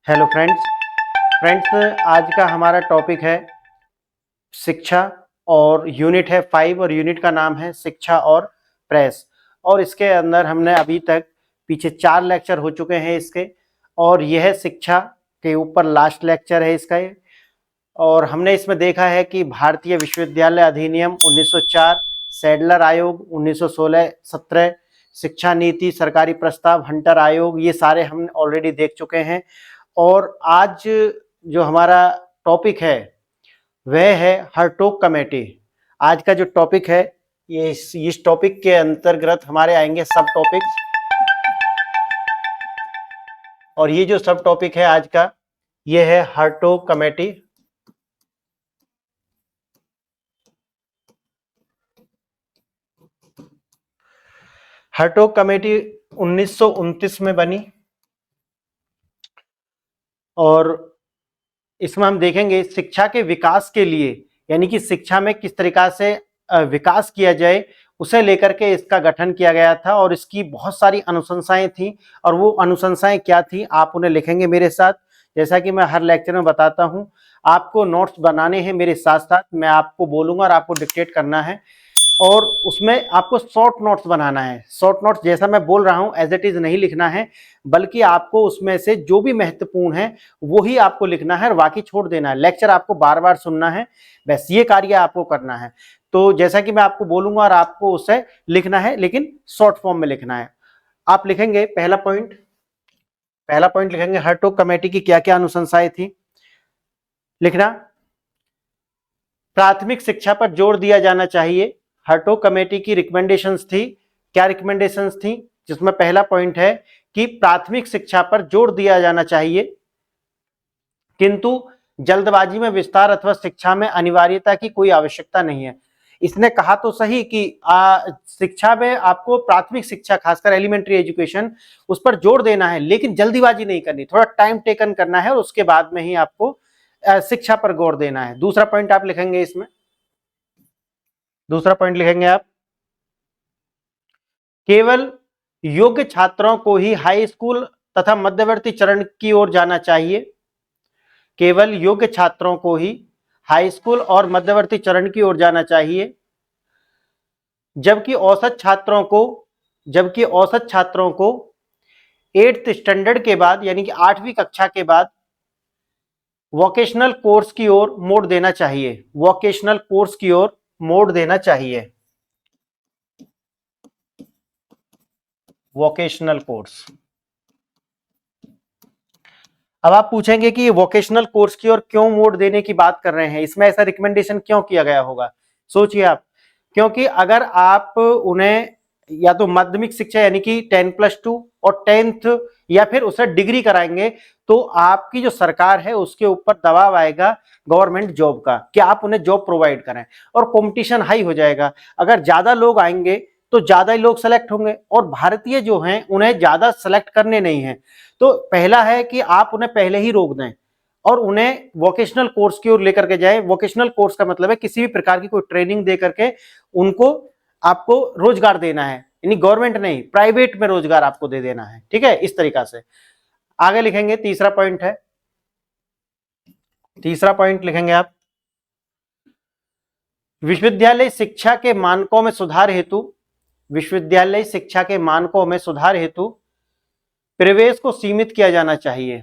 Hello friends आज का हमारा टॉपिक है शिक्षा और यूनिट है 5 और यूनिट का नाम है शिक्षा और प्रेस। और इसके अंदर हमने अभी तक पीछे 4 लेक्चर हो चुके हैं इसके, और यह शिक्षा के ऊपर लास्ट लेक्चर है इसका ये। और हमने इसमें देखा है कि भारतीय विश्वविद्यालय अधिनियम 1904, सैडलर आयोग 1916-17, शिक्षा नीति, सरकारी प्रस्ताव, हंटर आयोग, ये सारे हम ऑलरेडी देख चुके हैं। और आज जो हमारा टॉपिक है वह है हर्टोग कमेटी। आज का जो टॉपिक है ये इस टॉपिक के अंतर्गत हमारे आएंगे सब टॉपिक्स, और ये जो सब टॉपिक है आज का ये है हर्टोग कमेटी। हर्टोग कमेटी 1929 में बनी, और इसमें हम देखेंगे शिक्षा के विकास के लिए, यानी कि शिक्षा में किस तरीका से विकास किया जाए उसे लेकर के इसका गठन किया गया था। और इसकी बहुत सारी अनुशंसाएं थी, और वो अनुशंसाएं क्या थी आप उन्हें लिखेंगे मेरे साथ। जैसा कि मैं हर लेक्चर में बताता हूं, आपको नोट्स बनाने हैं मेरे साथ साथ, मैं आपको बोलूंगा और आपको डिक्टेट करना है, और उसमें आपको शॉर्ट नोट्स बनाना है। शॉर्ट नोट्स जैसा मैं बोल रहा हूं एज इट इज नहीं लिखना है, बल्कि आपको उसमें से जो भी महत्वपूर्ण है वो ही आपको लिखना है और बाकी छोड़ देना है। लेक्चर आपको बार बार सुनना है, बस ये कार्य आपको करना है। तो जैसा कि मैं आपको बोलूंगा और आपको उसे लिखना है, लेकिन शॉर्ट फॉर्म में लिखना है। आप लिखेंगे पहला पॉइंट लिखेंगे हर्टोग कमेटी की क्या क्या अनुशंसाएं थी। लिखना, प्राथमिक शिक्षा पर जोर दिया जाना चाहिए। हर्टोग कमेटी की रिकमेंडेशंस थी। क्या रिकमेंडेशंस थी? जिसमें पहला पॉइंट है कि प्राथमिक शिक्षा पर जोर दिया जाना चाहिए, किंतु जल्दबाजी में विस्तार अथवा शिक्षा में अनिवार्यता की कोई आवश्यकता नहीं है। इसने कहा तो सही कि शिक्षा में आपको प्राथमिक शिक्षा, खासकर एलिमेंट्री एजुकेशन, उस पर जोर देना है, लेकिन जल्दीबाजी नहीं करनी, थोड़ा टाइम टेकन करना है, और उसके बाद में ही आपको शिक्षा पर गौर देना है। दूसरा पॉइंट आप लिखेंगे इसमें, दूसरा पॉइंट लिखेंगे आप, केवल योग्य छात्रों को ही हाई स्कूल तथा मध्यवर्ती चरण की ओर जाना चाहिए। केवल योग्य छात्रों को ही हाई स्कूल और मध्यवर्ती चरण की ओर जाना चाहिए, जबकि औसत छात्रों को 8th स्टैंडर्ड के बाद, यानी कि 8वीं कक्षा के बाद वोकेशनल कोर्स की ओर मोड़ देना चाहिए। वोकेशनल कोर्स की ओर मोड़ देना चाहिए। Vocational course. अब आप पूछेंगे कि वोकेशनल कोर्स की ओर क्यों मोड़ देने की बात कर रहे हैं, इसमें ऐसा रिकमेंडेशन क्यों किया गया होगा? सोचिए आप। क्योंकि अगर आप उन्हें या तो माध्यमिक शिक्षा यानी कि 10+2 और 10th या फिर उसे डिग्री कराएंगे, तो आपकी जो सरकार है उसके ऊपर दबाव आएगा गवर्नमेंट जॉब का कि आप उन्हें जॉब प्रोवाइड करें, और कंपटीशन हाई हो जाएगा। अगर ज्यादा लोग आएंगे तो ज्यादा ही लोग सेलेक्ट होंगे, और भारतीय जो हैं उन्हें ज्यादा सेलेक्ट करने नहीं है। तो पहला है कि आप उन्हें पहले ही रोक दें और उन्हें वोकेशनल कोर्स की ओर लेकर के जाए। वोकेशनल कोर्स का मतलब है किसी भी प्रकार की कोई ट्रेनिंग दे करके उनको आपको रोजगार देना है, यानी गवर्नमेंट नहीं, प्राइवेट में रोजगार आपको दे देना है। ठीक है, इस तरीका से आगे लिखेंगे। तीसरा पॉइंट है, तीसरा पॉइंट लिखेंगे आप, विश्वविद्यालय शिक्षा के मानकों में सुधार हेतु, विश्वविद्यालय शिक्षा के मानकों में सुधार हेतु प्रवेश को सीमित किया जाना चाहिए।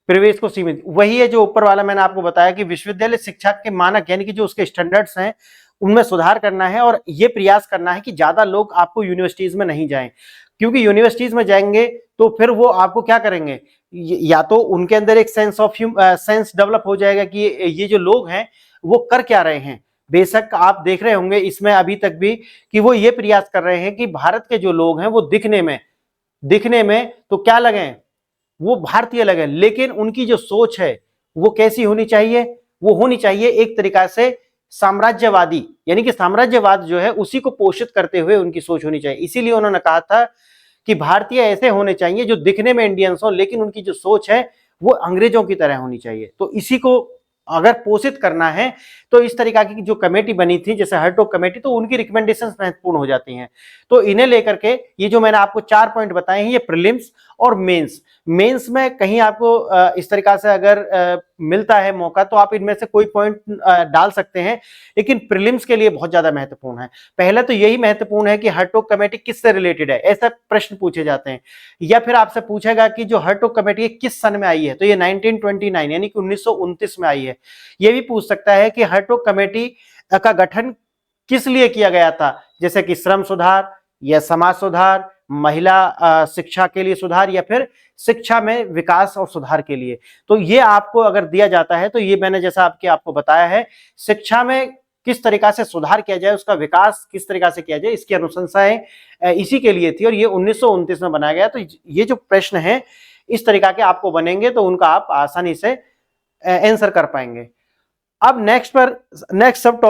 प्रवेश को सीमित, वही है जो ऊपर वाला मैंने आपको बताया कि विश्वविद्यालय शिक्षा के मानक यानी कि जो उसके स्टैंडर्ड्स हैं उनमें सुधार करना है, और ये प्रयास करना है कि ज्यादा लोग आपको यूनिवर्सिटीज में नहीं जाएं, क्योंकि यूनिवर्सिटीज में जाएंगे तो फिर वो आपको क्या करेंगे, या तो उनके अंदर एक सेंस डेवलप हो जाएगा कि ये जो लोग हैं वो कर क्या रहे हैं। बेशक आप देख रहे होंगे इसमें अभी तक भी कि वो ये प्रयास कर रहे हैं कि भारत के जो लोग हैं वो दिखने में तो क्या लगे, वो भारतीय लगे, लेकिन उनकी जो सोच है वो कैसी होनी चाहिए? वो होनी चाहिए एक तरीका से साम्राज्यवादी, यानी कि साम्राज्यवाद जो है उसी को पोषित करते हुए उनकी सोच होनी चाहिए। इसीलिए उन्होंने कहा था कि भारतीय ऐसे होने चाहिए जो दिखने में इंडियंस हो, लेकिन उनकी जो सोच है वो अंग्रेजों की तरह होनी चाहिए। तो इसी को अगर पोषित करना है तो इस तरीका की जो कमेटी बनी थी जैसे हर्टोग कमेटी, तो उनकी रिकमेंडेशंस महत्वपूर्ण हो जाती हैं। तो इन्हें लेकर के ये जो मैंने आपको 4 पॉइंट बताए हैं, ये प्रीलिम्स और मेंस में कहीं आपको इस तरीका से अगर मिलता है मौका तो आप इनमें से कोई पॉइंट डाल सकते हैं, लेकिन प्रीलिम्स के लिए बहुत ज्यादा महत्वपूर्ण है। पहले तो यही महत्वपूर्ण है कि हर्टोग कमेटी किससे रिलेटेड है, ऐसा प्रश्न पूछे जाते हैं। या फिर आपसे पूछेगा कि जो हर्टोग कमेटी किस सन में आई है, तो ये 1929 यानी कि 1929 में आई है। ये भी पूछ सकता है कि हर्टोग कमेटी का गठन किस लिए किया गया था, जैसे कि श्रम सुधार या समाज सुधार, महिला शिक्षा के लिए सुधार, या फिर शिक्षा में विकास और सुधार के लिए। तो ये आपको अगर दिया जाता है तो ये मैंने जैसा आपको बताया है, शिक्षा में किस तरीका से सुधार किया जाए, उसका विकास किस तरीका से किया जाए, इसकी अनुशंसाएं इसी के लिए थी और ये 1929 में बनाया गया। तो ये जो प्रश्न है इस तरीका के आपको बनेंगे तो उनका आप आसानी से आंसर कर पाएंगे। अब नेक्स्ट सब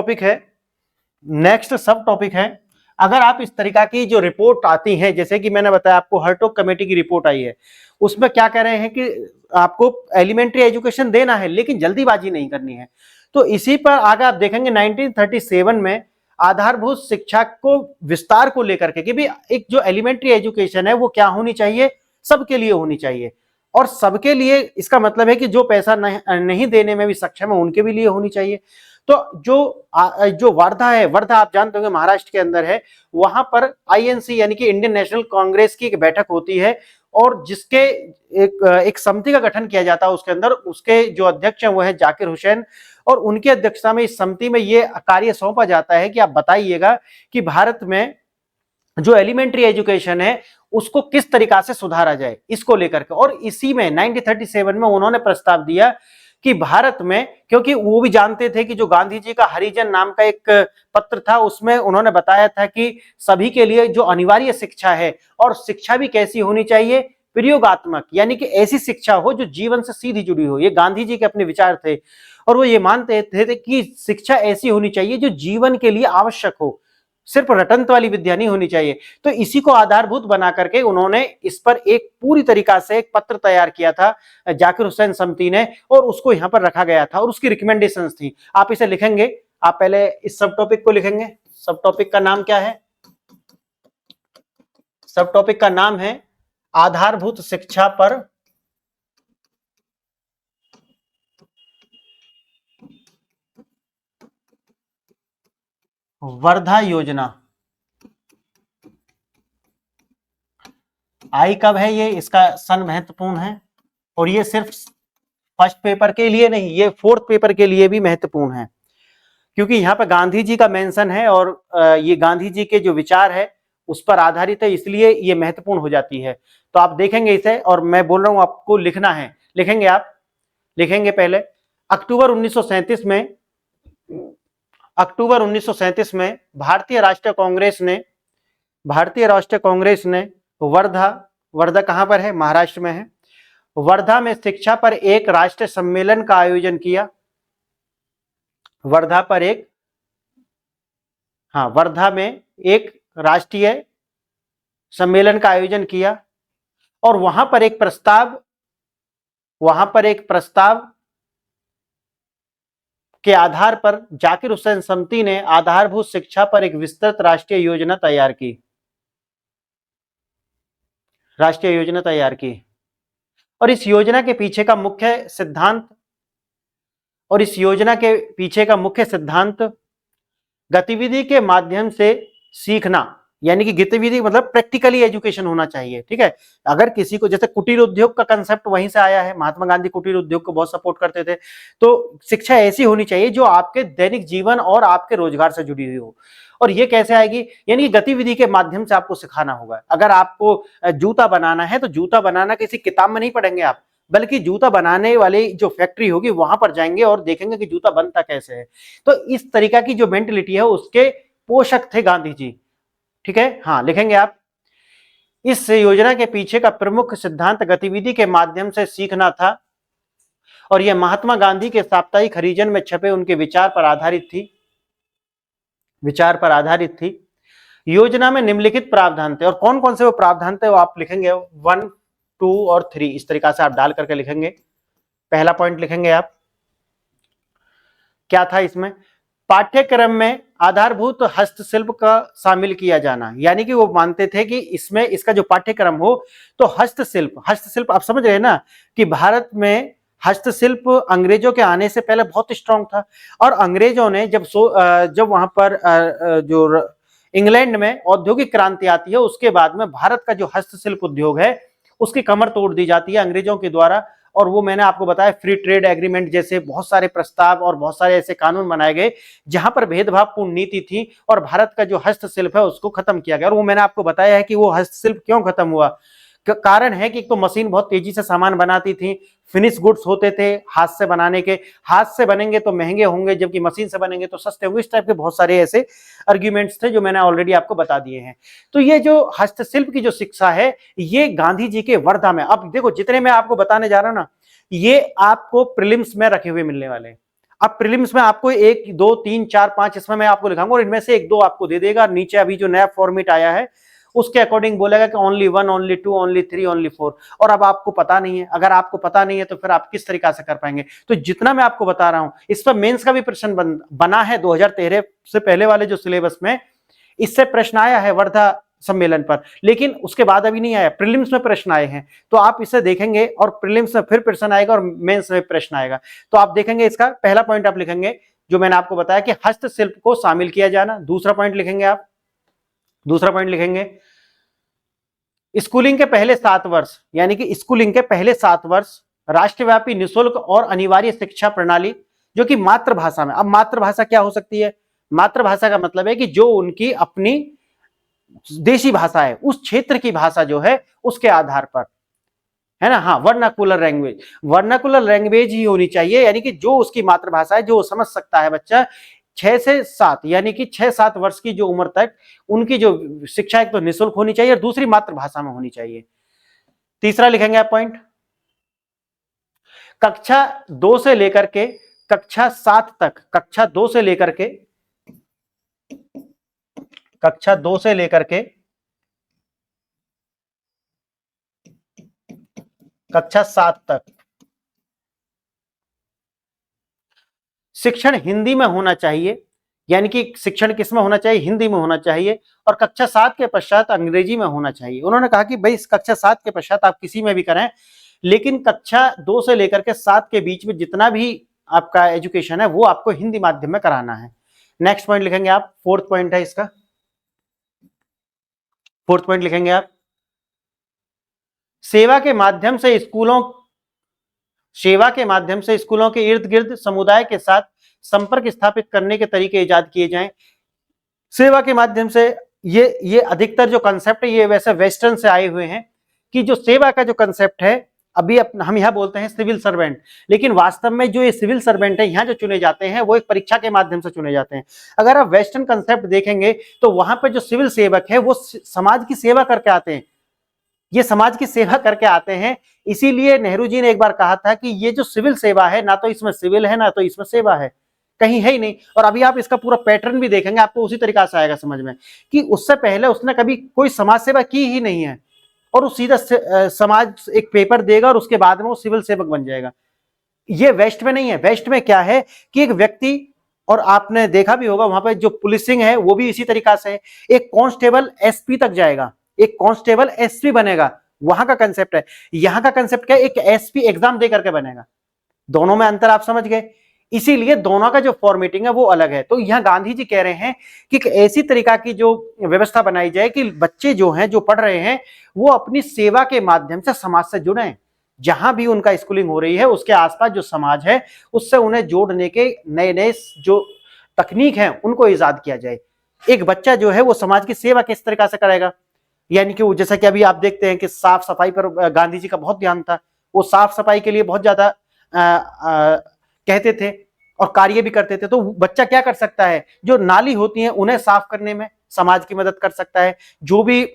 टॉपिक है, अगर आप इस तरीका की जो रिपोर्ट आती है, जैसे कि मैंने बताया आपको हर्टोग कमेटी की रिपोर्ट आई है, उसमें क्या कह रहे हैं कि आपको एलिमेंट्री एजुकेशन देना है लेकिन जल्दीबाजी नहीं करनी है। तो इसी पर आगे आप देखेंगे 1937 में आधारभूत शिक्षा को विस्तार को लेकर के कि भी एक जो एलिमेंट्री एजुकेशन है वो क्या होनी चाहिए, सबके लिए होनी चाहिए। और सबके लिए इसका मतलब है कि जो पैसा नहीं देने में भी सक्षम है उनके भी लिए होनी चाहिए। तो जो वर्धा है, वर्धा आप जानते होंगे महाराष्ट्र के अंदर है, वहां पर आईएनसी यानी कि इंडियन नेशनल कांग्रेस की एक बैठक होती है और जिसके एक समिति का गठन किया जाता है। उसके अंदर उसके जो अध्यक्ष हैं वो है जाकिर हुसैन, और उनकी अध्यक्षता में इस समिति में ये कार्य सौंपा जाता है कि आप बताइएगा कि भारत में जो एलिमेंट्री एजुकेशन है उसको किस तरीका से सुधारा जाए, इसको लेकर के। और इसी में 1937 में उन्होंने प्रस्ताव दिया कि भारत में, क्योंकि वो भी जानते थे कि जो गांधी जी का हरिजन नाम का एक पत्र था उसमें उन्होंने बताया था कि सभी के लिए जो अनिवार्य शिक्षा है, और शिक्षा भी कैसी होनी चाहिए, प्रयोगात्मक, यानी कि ऐसी शिक्षा हो जो जीवन से सीधी जुड़ी हो। ये गांधी जी के अपने विचार थे और वो ये मानते थे कि शिक्षा ऐसी होनी चाहिए जो जीवन के लिए आवश्यक हो, सिर्फ रटंत वाली विद्या नहीं होनी चाहिए। तो इसी को आधारभूत बना करके उन्होंने इस पर एक पूरी तरीका से एक पत्र तैयार किया था जाकिर हुसैन समिति ने, और उसको यहां पर रखा गया था और उसकी रिकमेंडेशंस थी। आप इसे लिखेंगे, आप पहले इस सब टॉपिक को लिखेंगे। सब टॉपिक का नाम क्या है? सब टॉपिक का नाम है आधारभूत शिक्षा पर वर्धा योजना। आई कब है ये, इसका सन महत्वपूर्ण है, और ये सिर्फ फर्स्ट पेपर के लिए नहीं, ये फोर्थ पेपर के लिए भी महत्वपूर्ण है, क्योंकि यहाँ पर गांधी जी का मेंशन है और ये गांधी जी के जो विचार है उस पर आधारित है, इसलिए ये महत्वपूर्ण हो जाती है। तो आप देखेंगे इसे, और मैं बोल रहा हूं आपको लिखना है, लिखेंगे आप, लिखेंगे पहले अक्टूबर 1937 में, अक्टूबर 1937 में भारतीय राष्ट्रीय कांग्रेस ने वर्धा, वर्धा कहां पर है, महाराष्ट्र में है, वर्धा में शिक्षा पर एक राष्ट्रीय सम्मेलन का आयोजन किया। वर्धा पर एक, हाँ, वर्धा में एक राष्ट्रीय सम्मेलन का आयोजन किया और वहां पर एक प्रस्ताव के आधार पर जाकिर हुसैन समिति ने आधारभूत शिक्षा पर एक विस्तृत राष्ट्रीय योजना तैयार की, और इस योजना के पीछे का मुख्य सिद्धांत गतिविधि के माध्यम से सीखना, यानी कि गतिविधि मतलब प्रैक्टिकली एजुकेशन होना चाहिए। ठीक है, अगर किसी को, जैसे कुटीर उद्योग का कंसेप्ट वहीं से आया है, महात्मा गांधी कुटीर उद्योग को बहुत सपोर्ट करते थे। तो शिक्षा ऐसी होनी चाहिए जो आपके दैनिक जीवन और आपके रोजगार से जुड़ी हुई हो। और ये कैसे आएगी, यानी गतिविधि के माध्यम से आपको सिखाना होगा। अगर आपको जूता बनाना है तो जूता बनाना किसी किताब में नहीं पढ़ेंगे आप, बल्कि जूता बनाने वाली जो फैक्ट्री होगी वहां पर जाएंगे और देखेंगे कि जूता बनता कैसे है। तो इस तरीका की जो मेंटलिटी है उसके पोषक थे गांधी जी। ठीक है, हाँ, लिखेंगे आप, इस योजना के पीछे का प्रमुख सिद्धांत गतिविधि के माध्यम से सीखना था और यह महात्मा गांधी के साप्ताहिक हरिजन में छपे उनके विचार पर आधारित थी। योजना में निम्नलिखित प्रावधान थे, और कौन कौन से वो प्रावधान थे वो आप लिखेंगे 1, 2 और 3, इस तरीका से आप डाल करके लिखेंगे। पहला पॉइंट लिखेंगे आप, क्या था इसमें? पाठ्यक्रम में आधारभूत हस्तशिल्प का शामिल किया जाना, यानी कि वो मानते थे कि इसमें इसका जो पाठ्यक्रम हो तो हस्तशिल्प आप समझ रहे हैं ना कि भारत में हस्तशिल्प अंग्रेजों के आने से पहले बहुत स्ट्रांग था। और अंग्रेजों ने जब वहां पर जो इंग्लैंड में औद्योगिक क्रांति आती है उसके बाद में भारत का जो हस्तशिल्प उद्योग है उसकी कमर तोड़ दी जाती है अंग्रेजों के द्वारा। और वो मैंने आपको बताया फ्री ट्रेड एग्रीमेंट जैसे बहुत सारे प्रस्ताव और बहुत सारे ऐसे कानून बनाए गए जहां पर भेदभावपूर्ण नीति थी और भारत का जो हस्तशिल्प है उसको खत्म किया गया। और वो मैंने आपको बताया है कि वो हस्तशिल्प क्यों खत्म हुआ। कारण है कि एक तो मशीन बहुत तेजी से सामान बनाती थी, फिनिश गुड्स होते थे हाथ से बनाने के, हाथ से बनेंगे तो महंगे होंगे जबकि मशीन से बनेंगे तो सस्ते होंगे। इस टाइप के बहुत सारे ऐसे आर्ग्यूमेंट्स थे जो मैंने ऑलरेडी आपको बता दिए हैं। तो ये जो हस्तशिल्प की जो शिक्षा है ये गांधी जी के वर्धा में, अब देखो जितने मैं आपको बताने जा रहा हूं ना ये आपको प्रीलिम्स में रखे हुए मिलने वाले हैं। अब प्रीलिम्स में आपको 1 2 3 4 5 इसमें मैं आपको लिखाऊंगा और इनमें से 1 2 आपको दे देगा। नीचे अभी जो नया फॉर्मेट आया है उसके अकॉर्डिंग बोलेगा कि ओनली 1, ओनली 2, ओनली 3, ओनली 4। और अब आपको पता नहीं है, अगर आपको पता नहीं है तो फिर आप किस तरीका से कर पाएंगे। तो जितना मैं आपको बता रहा हूं इस पर मेंस का भी प्रश्न बना है 2013 से पहले वाले जो सिलेबस में, इससे प्रश्न आया है वर्धा सम्मेलन पर, लेकिन उसके बाद अभी नहीं आया, प्रीलिम्स में प्रश्न आए हैं। तो आप इसे देखेंगे और प्रीलिम्स में फिर प्रश्न आएगा और मेंस में प्रश्न आएगा। तो आप देखेंगे इसका पहला पॉइंट आप लिखेंगे जो मैंने आपको बताया कि हस्तशिल्प को शामिल किया जाना। दूसरा पॉइंट लिखेंगे आप, दूसरा पॉइंट लिखेंगे स्कूलिंग के पहले 7 वर्ष, यानी कि स्कूलिंग के पहले 7 वर्ष राष्ट्रव्यापी निःशुल्क और अनिवार्य शिक्षा प्रणाली जो कि मातृभाषा में। अब मातृभाषा क्या हो सकती है? मातृभाषा का मतलब है कि जो उनकी अपनी देशी भाषा है उस क्षेत्र की भाषा जो है उसके आधार पर, है ना। हाँ, वर्नाकुलर लैंग्वेज, वर्नाकुलर लैंग्वेज ही होनी चाहिए, यानी कि जो उसकी मातृभाषा है जो समझ सकता है बच्चा। 6 से 7 यानी कि 6-7 वर्ष की जो उम्र तक उनकी जो शिक्षा एक तो निःशुल्क होनी चाहिए और दूसरी मातृभाषा में होनी चाहिए। तीसरा लिखेंगे आप पॉइंट, कक्षा 2 से लेकर के कक्षा 7 तक, कक्षा 2 से लेकर के कक्षा 2 से लेकर के कक्षा 7 तक शिक्षण हिंदी में होना चाहिए, यानी कि शिक्षण किस में होना चाहिए? हिंदी में होना चाहिए। और कक्षा 7 के पश्चात अंग्रेजी में होना चाहिए। उन्होंने कहा कि भाई कक्षा 7 के पश्चात आप किसी में भी करें, लेकिन कक्षा 2 से लेकर के 7 के बीच में जितना भी आपका एजुकेशन है वो आपको हिंदी माध्यम में कराना है। नेक्स्ट पॉइंट लिखेंगे आप, फोर्थ पॉइंट है इसका, फोर्थ पॉइंट लिखेंगे आप, सेवा के माध्यम से स्कूलों के इर्द गिर्द समुदाय के साथ संपर्क स्थापित करने के तरीके इजाद किए जाएं। सेवा के माध्यम से ये अधिकतर जो कंसेप्ट है ये वैसे वेस्टर्न से आए हुए हैं कि जो सेवा का जो कंसेप्ट है अभी हम यहां बोलते हैं सिविल सर्वेंट, लेकिन वास्तव में जो ये सिविल सर्वेंट है यहां जो चुने जाते हैं वो एक परीक्षा के माध्यम से चुने जाते हैं। अगर आप वेस्टर्न कंसेप्ट देखेंगे तो वहां पर जो सिविल सेवक है वो समाज की सेवा करके आते हैं, ये समाज की सेवा करके आते हैं। इसीलिए नेहरू जी ने एक बार कहा था कि ये जो सिविल सेवा है ना तो इसमें सिविल है ना तो इसमें सेवा है, कहीं है ही नहीं। और अभी आप इसका पूरा पैटर्न भी देखेंगे आपको उसी तरीका से आएगा समझ में कि उससे पहले उसने कभी कोई समाज सेवा की ही नहीं है और वो सीधा समाज एक पेपर देगा और उसके बाद में वो सिविल सेवक बन जाएगा। ये वेस्ट में नहीं है। वेस्ट में क्या है कि एक व्यक्ति, और आपने देखा भी होगा वहां पर जो पुलिसिंग है वो भी इसी तरीका से है, एक कांस्टेबल एसपी तक जाएगा, एक कांस्टेबल एसपी बनेगा, वहां का कंसेप्ट है। यहां का कंसेप्ट क्या है, एक एसपी एग्जाम दे करके बनेगा। दोनों में अंतर आप समझ गए, इसीलिए दोनों का जो फॉर्मेटिंग है वो अलग है। तो यहां गांधी जी कह रहे हैं कि ऐसी तरीका की जो व्यवस्था बनाई जाए कि बच्चे जो हैं जो पढ़ रहे हैं वो अपनी सेवा के माध्यम से समाज से जुड़े, जहां भी उनका स्कूलिंग हो रही है उसके आसपास जो समाज है उससे उन्हें जोड़ने के नए नए जो तकनीक है उनको इजाद किया जाए। एक बच्चा जो है वो समाज की सेवा किस तरीका से करेगा, यानी कि जैसा कि अभी आप देखते हैं कि साफ सफाई पर गांधी जी का बहुत ध्यान था, वो साफ सफाई के लिए बहुत ज्यादा कहते थे और कार्य भी करते थे। तो बच्चा क्या कर सकता है, जो नाली होती है उन्हें साफ करने में समाज की मदद कर सकता है। जो भी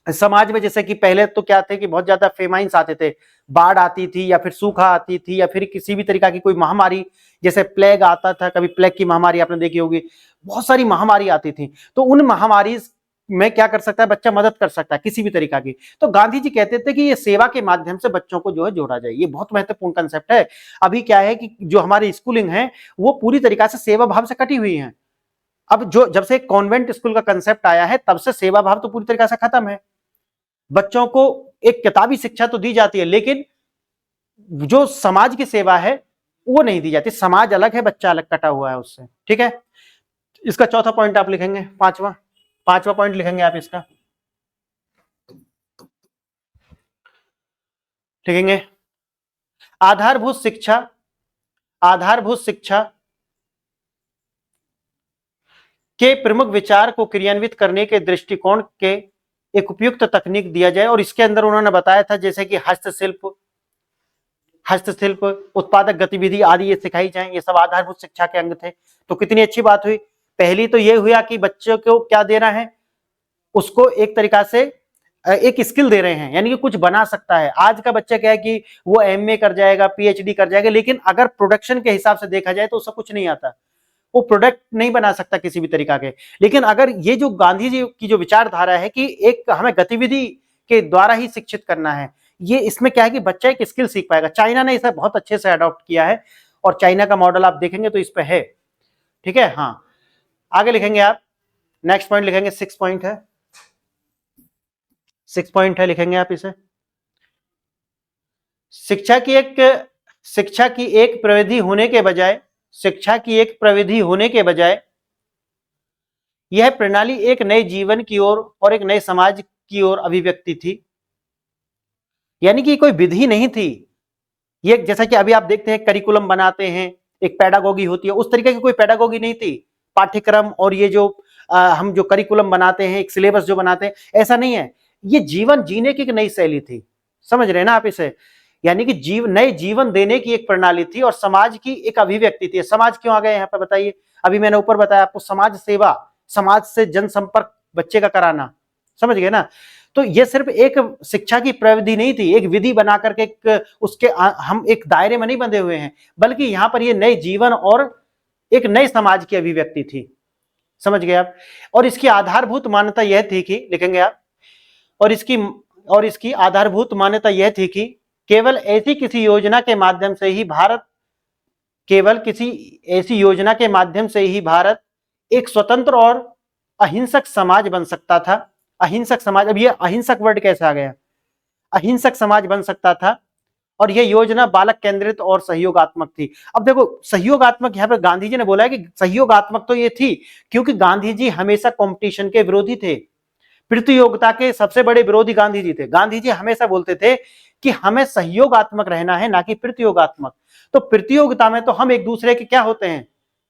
समाज में जैसे कि पहले तो क्या थे कि बहुत ज्यादा फेमाइंस आते थे, बाढ़ आती थी या फिर सूखा आती थी या फिर किसी भी तरीका की कोई महामारी, जैसे प्लेग आता था, कभी प्लेग की महामारी आपने देखी होगी, बहुत सारी महामारी आती थी। तो उन महामारी में क्या कर सकता है बच्चा, मदद कर सकता है किसी भी तरीका की। तो गांधी जी कहते थे कि ये सेवा के माध्यम से बच्चों को जो है जोड़ा जाए। ये बहुत महत्वपूर्ण कंसेप्ट है। अभी क्या है कि जो हमारी स्कूलिंग है वो पूरी तरीका से सेवा भाव से कटी हुई है। अब जो जब से कॉन्वेंट स्कूल का कंसेप्ट आया है तब से सेवा भाव तो पूरी तरीके से खत्म है। बच्चों को एक किताबी शिक्षा तो दी जाती है, लेकिन जो समाज की सेवा है वो नहीं दी जाती। समाज अलग है, बच्चा अलग कटा हुआ है उससे। ठीक है, इसका चौथा पॉइंट आप लिखेंगे, पांचवा पॉइंट लिखेंगे आप इसका, लिखेंगे आधारभूत शिक्षा के प्रमुख विचार को क्रियान्वित करने के दृष्टिकोण के एक उपयुक्त तकनीक दिया जाए। और इसके अंदर उन्होंने बताया था जैसे कि हस्तशिल्प, उत्पादक गतिविधि आदि ये सिखाई जाए, ये सब आधारभूत शिक्षा के अंग थे। तो कितनी अच्छी बात हुई। पहली तो ये हुआ कि बच्चों को क्या दे रहा है, उसको एक तरीका से एक स्किल दे रहे हैं, यानी कि कुछ बना सकता है। आज का बच्चा क्या है कि वो एमए कर जाएगा, पीएचडी कर जाएगा, लेकिन अगर प्रोडक्शन के हिसाब से देखा जाए तो उसको कुछ नहीं आता, वो प्रोडक्ट नहीं बना सकता किसी भी तरीका के। लेकिन अगर ये जो गांधी जी की जो विचारधारा है कि एक हमें गतिविधि के द्वारा ही शिक्षित करना है, ये इसमें क्या है कि बच्चा एक स्किल सीख पाएगा। चाइना ने इसे बहुत अच्छे से अडॉप्ट किया है और चाइना का मॉडल आप देखेंगे तो इस पे है। ठीक है, हाँ आगे लिखेंगे आप, नेक्स्ट पॉइंट लिखेंगे, 6 पॉइंट है, 6 पॉइंट है, लिखेंगे आप इसे। शिक्षा की एक प्रविधि होने के बजाय यह प्रणाली एक नए जीवन की ओर और एक नए समाज की ओर अभिव्यक्ति थी। यानी कि कोई विधि नहीं थी ये, जैसा कि अभी आप देखते हैं करिकुलम बनाते हैं, एक पैडागोगी होती है, उस तरीके की कोई पैडागोगी नहीं थी। पाठ्यक्रम और ये जो हम जो करिकुलम बनाते हैं, एक सिलेबस जो बनाते हैं, ऐसा नहीं है। ये जीवन जीने की एक नई शैली थी, समझ रहे हैं ना आप इसे। यानी कि नए जीवन देने की एक प्रणाली थी और समाज की एक अभिव्यक्ति थी। समाज क्यों आ गए यहाँ पे बताइए। अभी मैंने ऊपर बताया आपको, समाज सेवा, समाज से जनसंपर्क बच्चे का कराना, समझ गए ना। तो ये सिर्फ एक शिक्षा की प्रविधि नहीं थी, एक विधि बना करके हम एक दायरे में नहीं बंधे हुए हैं, बल्कि यहाँ पर ये नए जीवन और एक नए समाज की अभिव्यक्ति थी, समझ गए आप। और इसकी आधारभूत मान्यता यह थी कि, लिखेंगे आप, और इसकी आधारभूत मान्यता यह थी कि केवल ऐसी किसी योजना के माध्यम से ही भारत एक स्वतंत्र और अहिंसक समाज बन सकता था। अहिंसक समाज, अब ये अहिंसक वर्ड कैसे आ गया, अहिंसक समाज बन सकता था। और यह योजना बालक केंद्रित और सहयोगात्मक थी। अब देखो सहयोगात्मक, यहाँ पर गांधी जी ने बोला है कि सहयोगात्मक तो ये थी क्योंकि गांधी जी हमेशा कंपटीशन के विरोधी थे, प्रतियोगिता के सबसे बड़े विरोधी गांधी जी थे। गांधी जी हमेशा बोलते थे कि हमें सहयोगात्मक रहना है, ना कि प्रतियोगात्मक। तो प्रतियोगिता में तो हम एक दूसरे के क्या होते हैं,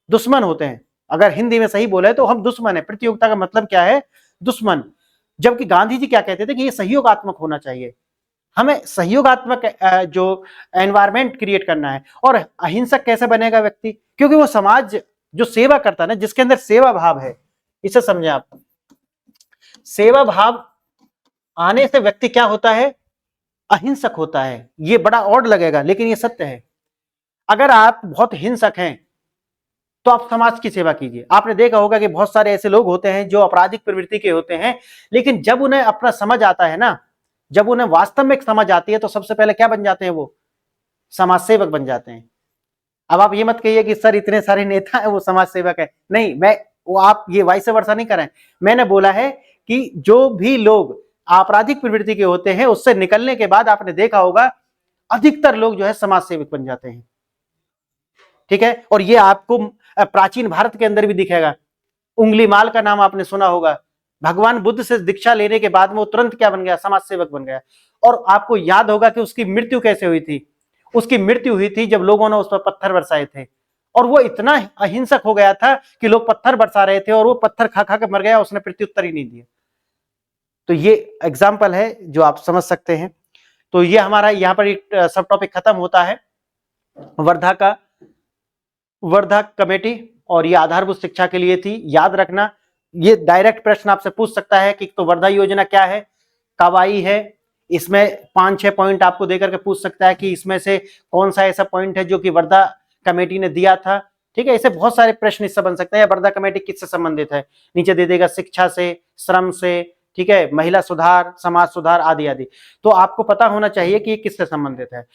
दुश्मन होते हैं। अगर हिंदी में सही बोले तो हम दुश्मन है। प्रतियोगिता का मतलब क्या है, दुश्मन। जबकि गांधी जी क्या कहते थे कि ये सहयोगात्मक होना चाहिए, हमें सहयोगात्मक जो एनवायरमेंट क्रिएट करना है। और अहिंसक कैसे बनेगा व्यक्ति, क्योंकि वो समाज जो सेवा करता है ना, जिसके अंदर सेवा भाव है, इसे समझे आप। सेवा भाव आने से व्यक्ति क्या होता है, अहिंसक होता है। ये बड़ा ऑड लगेगा लेकिन ये सत्य है। अगर आप बहुत हिंसक हैं तो आप समाज की सेवा कीजिए। आपने देखा होगा कि बहुत सारे ऐसे लोग होते हैं जो आपराधिक प्रवृत्ति के होते हैं, लेकिन जब उन्हें अपना समझ आता है ना, जब उन्हें वास्तव में समझ आती है तो सबसे पहले क्या बन जाते हैं, वो समाज सेवक बन जाते हैं। अब आप ये मत कहिए कि सर इतने सारे नेता हैं वो समाज सेवक है, नहीं, आप ये वाइस वर्सा नहीं करें। मैंने बोला है कि जो भी लोग आपराधिक प्रवृत्ति के होते हैं उससे निकलने के बाद आपने देखा होगा अधिकतर लोग जो है समाज सेवक बन जाते हैं। ठीक है, और ये आपको प्राचीन भारत के अंदर भी दिखेगा। उंगलीमाल का नाम आपने सुना होगा। भगवान बुद्ध से दीक्षा लेने के बाद में वो तुरंत क्या बन गया, समाज सेवक बन गया। और आपको याद होगा कि उसकी मृत्यु कैसे हुई थी। उसकी मृत्यु हुई थी जब लोगों ने उस पर पत्थर बरसाए थे, और वो इतना अहिंसक हो गया था कि लोग पत्थर बरसा रहे थे और वो पत्थर खा खा के मर गया, उसने प्रत्युत्तर ही नहीं दिया। तो ये एग्जाम्पल है जो आप समझ सकते हैं। तो ये हमारा यहाँ पर एक सब टॉपिक खत्म होता है, वर्धा कमेटी। और ये आधारभूत शिक्षा के लिए थी। याद रखना, ये डायरेक्ट प्रश्न आपसे पूछ सकता है कि तो वर्धा योजना क्या है, कब आई है, इसमें 5-6 पॉइंट आपको देकर के पूछ सकता है कि इसमें से कौन सा ऐसा पॉइंट है जो कि वर्धा कमेटी ने दिया था, ठीक है, ऐसे बहुत सारे प्रश्न इससे बन सकते हैं। वर्धा कमेटी किससे संबंधित है, नीचे दे देगा शिक्षा से, श्रम से, ठीक है, महिला सुधार, समाज सुधार आदि आदि। तो आपको पता होना चाहिए कि ये किससे संबंधित है।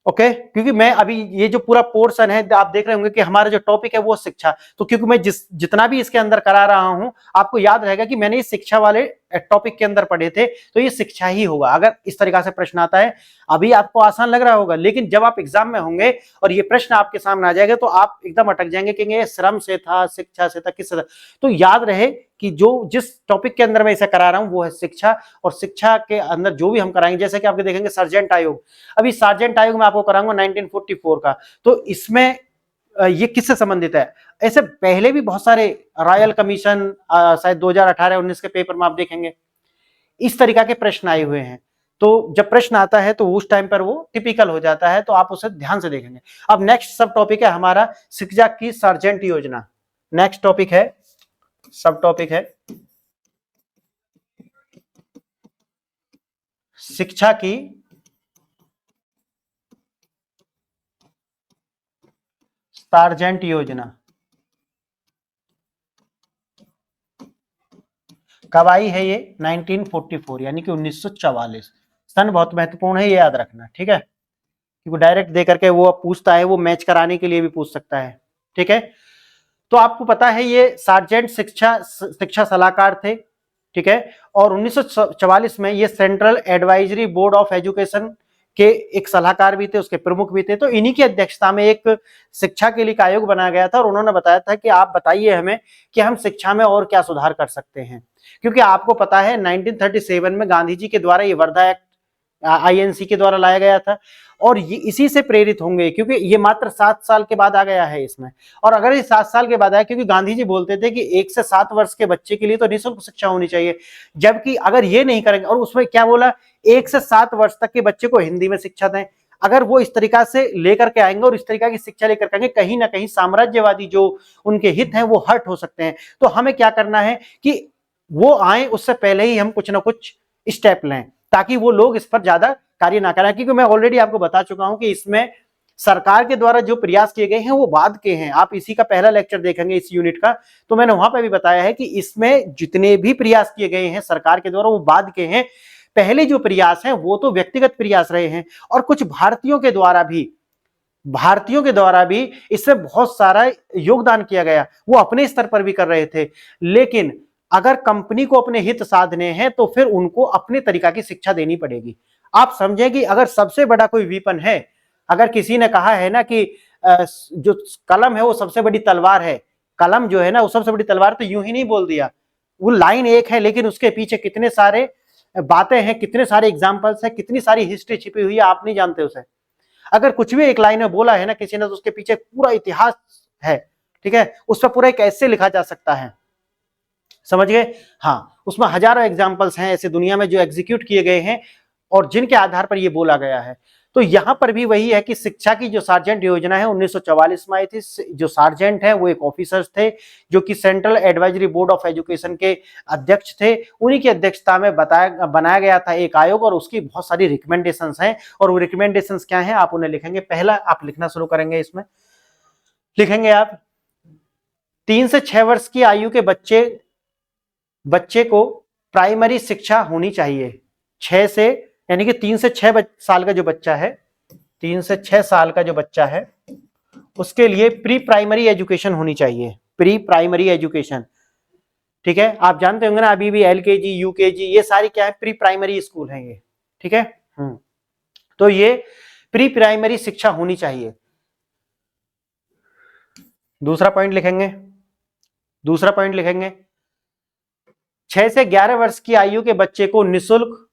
ओके क्योंकि मैं अभी ये जो पूरा पोर्शन है आप देख रहे होंगे कि हमारा जो टॉपिक है वो शिक्षा, तो क्योंकि मैं जितना भी इसके अंदर करा रहा हूं आपको याद रहेगा कि मैंने इस शिक्षा वाले टॉपिक के अंदर पढ़े थे, तो ये शिक्षा ही होगा अगर इस तरीका से प्रश्न आता है। अभी आपको आसान लग रहा होगा, लेकिन जब आप एग्जाम में होंगे और ये प्रश्न आपके सामने आ जाएगा तो आप एकदम अटक जाएंगे कि ये श्रम से था, शिक्षा से था, किससे था। तो याद रहे कि जो जिस टॉपिक के अंदर मैं इसे करा रहा हूं वो है शिक्षा, और शिक्षा के अंदर जो भी हम कराएंगे, जैसे कि आपके देखेंगे सार्जेंट आयोग, अभी सार्जेंट आयोग में आपको कराऊंगा 1944 का, तो इसमें ये किससे संबंधित है। ऐसे पहले भी बहुत सारे रॉयल कमीशन शायद 2018-19 के पेपर में आप देखेंगे इस तरीका के प्रश्न आए हुए हैं। तो जब प्रश्न आता है तो उस टाइम पर वो टिपिकल हो जाता है, तो आप उसे ध्यान से देखेंगे। अब नेक्स्ट सब टॉपिक है हमारा शिक्षा की सार्जेंट योजना। नेक्स्ट टॉपिक है, सब टॉपिक है शिक्षा की सार्जेंट योजना। कब आई है ये, 1944 यानी कि 1944। सन बहुत महत्वपूर्ण है, ये याद रखना, ठीक है, क्योंकि डायरेक्ट दे करके वो पूछता है, वो मैच कराने के लिए भी पूछ सकता है, ठीक है। तो आपको पता है ये सार्जेंट शिक्षा सलाहकार थे, ठीक है, और 1944 में ये central advisory board of education के एक सलाहकार भी थे, उसके प्रमुख भी थे। तो इन्हीं की अध्यक्षता में एक शिक्षा के लिए आयोग बनाया गया था और उन्होंने बताया था कि आप बताइए हमें कि हम शिक्षा में और क्या सुधार कर सकते हैं, क्योंकि आपको पता है 1937 में गांधी जी के द्वारा ये वर्धा एक्ट आईएनसी के द्वारा लाया गया था, और ये इसी से प्रेरित होंगे, क्योंकि ये मात्र 7 साल के बाद आ गया है इसमें। और अगर ये 7 साल के बाद आया, क्योंकि गांधी जी बोलते थे कि 1 से 7 वर्ष के बच्चे के लिए तो निःशुल्क शिक्षा होनी चाहिए, जबकि अगर ये नहीं करेंगे, और उसमें क्या बोला, 1 से 7 वर्ष तक के बच्चे को हिंदी में शिक्षा दें। अगर वो इस तरीका से लेकर के आएंगे और इस तरीका की शिक्षा लेकर के आएंगे, कहीं ना कहीं साम्राज्यवादी जो उनके हित हैं वो हर्ट हो सकते हैं। तो हमें क्या करना है कि वो आए उससे पहले ही हम कुछ ना कुछ स्टेप लें, ताकि वो लोग इस पर ज्यादा कार्य ना करें। क्योंकि मैं ऑलरेडी आपको बता चुका हूं कि इसमें सरकार के द्वारा जो प्रयास किए गए हैं वो बाद के हैं। आप इसी का पहला लेक्चर देखेंगे इस यूनिट का, तो मैंने वहां पर भी बताया है कि इसमें जितने भी प्रयास किए गए हैं सरकार के द्वारा वो बाद के हैं। पहले जो प्रयास हैं वो तो व्यक्तिगत प्रयास रहे हैं, और कुछ भारतीयों के द्वारा भी इसमें बहुत सारा योगदान किया गया, वो अपने स्तर पर भी कर रहे थे। लेकिन अगर कंपनी को अपने हित साधने हैं तो फिर उनको अपने तरीका की शिक्षा देनी पड़ेगी। आप समझें कि अगर सबसे बड़ा कोई वीपन है, अगर किसी ने कहा है ना कि जो कलम है वो सबसे बड़ी तलवार है, कलम जो है ना वो सबसे बड़ी तलवार, तो यूं ही नहीं बोल दिया। वो लाइन एक है लेकिन उसके पीछे कितने सारे बातें हैं, कितने सारे एग्जाम्पल्स हैं, कितनी सारी हिस्ट्री छिपी हुई है, आप नहीं जानते उसे। अगर कुछ भी एक लाइन में बोला है ना किसी ने, तो उसके पीछे पूरा इतिहास है, ठीक है, उस पर पूरा एक ऐसे लिखा जा सकता है, समझ गए। हाँ, उसमें हजारों एग्जाम्पल्स हैं ऐसे दुनिया में जो एग्जीक्यूट किए गए हैं और जिनके आधार पर ये बोला गया है। तो यहां पर भी वही है कि शिक्षा की जो सार्जेंट योजना है 1944 में आई थी। जो सार्जेंट है वो एक ऑफिसर्स थे जो कि central advisory board of education के अध्यक्ष थे। उन्हीं की अध्यक्षता में बनाया गया था एक आयोग, और उसकी बहुत सारी रिकमेंडेशंस हैं। और वो रिकमेंडेशंस क्या हैं आप उन्हें लिखेंगे। पहला आप लिखना शुरू करेंगे, इसमें लिखेंगे आप 3 से 6 वर्ष की आयु के बच्चे को प्राइमरी शिक्षा होनी चाहिए। 6 से यानी कि 3 से 6 साल का जो बच्चा है, 3 से 6 साल का जो बच्चा है उसके लिए प्री प्राइमरी एजुकेशन होनी चाहिए। प्री प्राइमरी एजुकेशन, ठीक है, आप जानते होंगे ना अभी भी एलकेजी यूकेजी ये सारी क्या है, प्री प्राइमरी स्कूल है ये, ठीक है। तो ये प्री प्राइमरी शिक्षा होनी चाहिए। दूसरा पॉइंट लिखेंगे 6 से 11 वर्ष की आयु के बच्चे को निःशुल्क,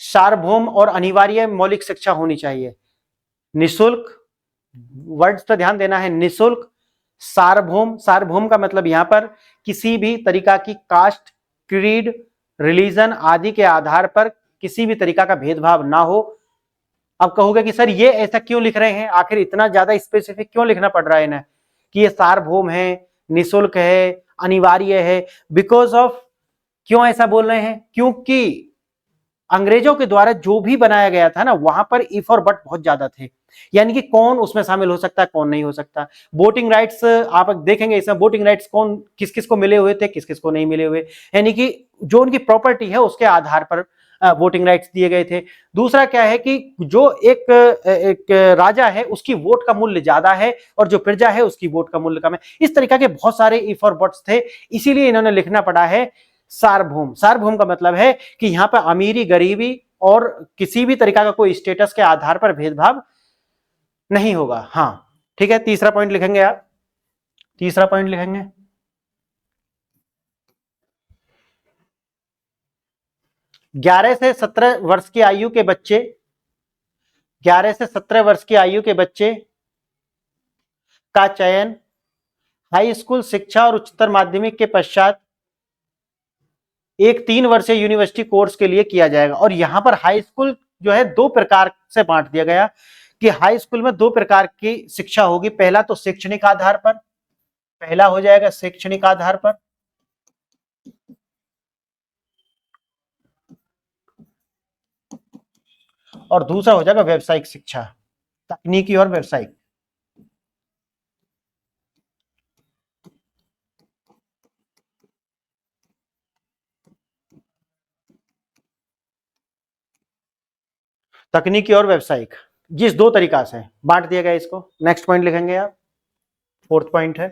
सार्वभौम और अनिवार्य मौलिक शिक्षा होनी चाहिए। निःशुल्क, वर्ड्स पर ध्यान देना है, निःशुल्क, सार्वभौम का मतलब यहां पर किसी भी तरीका की कास्ट, क्रीड, रिलीजन आदि के आधार पर किसी भी तरीका का भेदभाव ना हो। अब कहोगे कि सर ये ऐसा क्यों लिख रहे हैं, आखिर इतना ज्यादा स्पेसिफिक क्यों लिखना पड़ रहा है इन्हें कि ये सार्वभौम है, निःशुल्क है, अनिवार्य है। बिकॉज ऑफ, क्यों ऐसा बोल रहे हैं, क्योंकि अंग्रेजों के द्वारा जो भी बनाया गया था ना, वहां पर इफ और बट बहुत ज्यादा थे, यानी कि कौन उसमें शामिल हो सकता है, कौन नहीं हो सकता। वोटिंग राइट्स आप देखेंगे इसमें वोटिंग राइट्स कौन किस किस को मिले हुए थे, किस किस को नहीं मिले हुए, यानी कि जो उनकी प्रॉपर्टी है उसके आधार पर वोटिंग राइट्स दिए गए थे। दूसरा क्या है कि जो एक राजा है उसकी वोट का मूल्य ज्यादा है और जो प्रजा है उसकी वोट का मूल्य कम है। इस तरीके के बहुत सारे इफ और बट्स थे, इसीलिए इन्होंने लिखना पड़ा है सार्वभौम। सार्वभौम का मतलब है कि यहां पर अमीरी गरीबी और किसी भी तरीका का कोई स्टेटस के आधार पर भेदभाव नहीं होगा। हाँ ठीक है, तीसरा पॉइंट लिखेंगे आप, तीसरा पॉइंट लिखेंगे 11 से 17 वर्ष की आयु के बच्चे, 11 से 17 वर्ष की आयु के बच्चे का चयन हाई स्कूल शिक्षा और उच्चतर माध्यमिक के पश्चात एक 3 वर्षीय यूनिवर्सिटी कोर्स के लिए किया जाएगा। और यहां पर हाई स्कूल जो है दो प्रकार से बांट दिया गया कि हाई स्कूल में दो प्रकार की शिक्षा होगी। पहला तो शैक्षणिक आधार पर, पहला हो जाएगा शैक्षणिक आधार पर, और दूसरा हो जाएगा व्यावसायिक शिक्षा, तकनीकी और व्यावसायिक। तकनीकी और व्यावसायिक, जिस दो तरीका से बांट दिया गया इसको। नेक्स्ट पॉइंट लिखेंगे आप, फोर्थ पॉइंट है